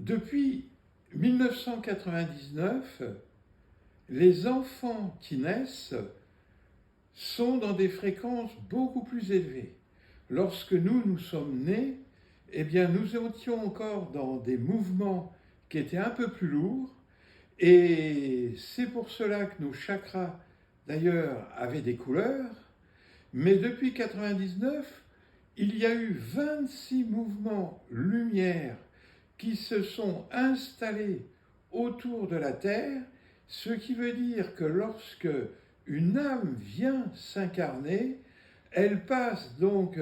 Depuis 1999, les enfants qui naissent sont dans des fréquences beaucoup plus élevées. Lorsque nous sommes nés, eh bien, nous étions encore dans des mouvements qui étaient un peu plus lourds, et c'est pour cela que nos chakras, d'ailleurs, avaient des couleurs. Mais depuis 1999, il y a eu 26 mouvements lumière qui se sont installés autour de la Terre, ce qui veut dire que lorsque une âme vient s'incarner, elle passe donc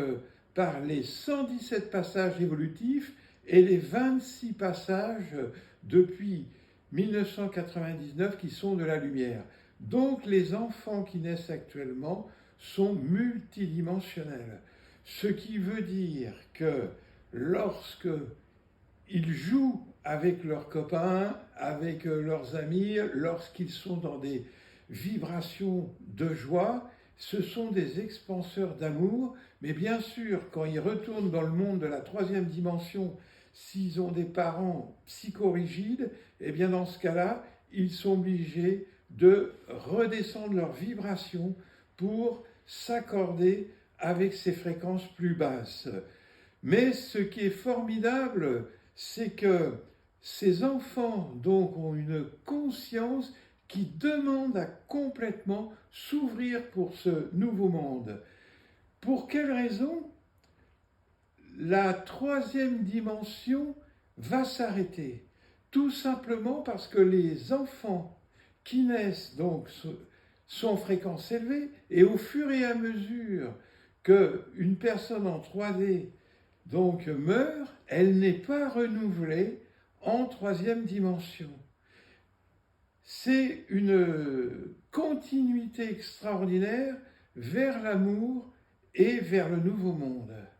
par les 117 passages évolutifs et les 26 passages depuis 1999 qui sont de la lumière. Donc les enfants qui naissent actuellement sont multidimensionnels. Ce qui veut dire que lorsque ils jouent avec leurs copains, avec leurs amis, lorsqu'ils sont dans des vibrations de joie, ce sont des expanseurs d'amour, mais bien sûr, quand ils retournent dans le monde de la troisième dimension, s'ils ont des parents psychorigides, eh bien dans ce cas-là, ils sont obligés de redescendre leur vibration pour s'accorder avec ces fréquences plus basses. Mais ce qui est formidable, c'est que ces enfants donc ont une conscience qui demande à complètement s'ouvrir pour ce nouveau monde. Pour quelle raison? La troisième dimension va s'arrêter. Tout simplement parce que les enfants qui naissent donc sont en fréquence élevée, et au fur et à mesure qu'une personne en 3D donc meurt, elle n'est pas renouvelée en troisième dimension. C'est une continuité extraordinaire vers l'amour et vers le nouveau monde.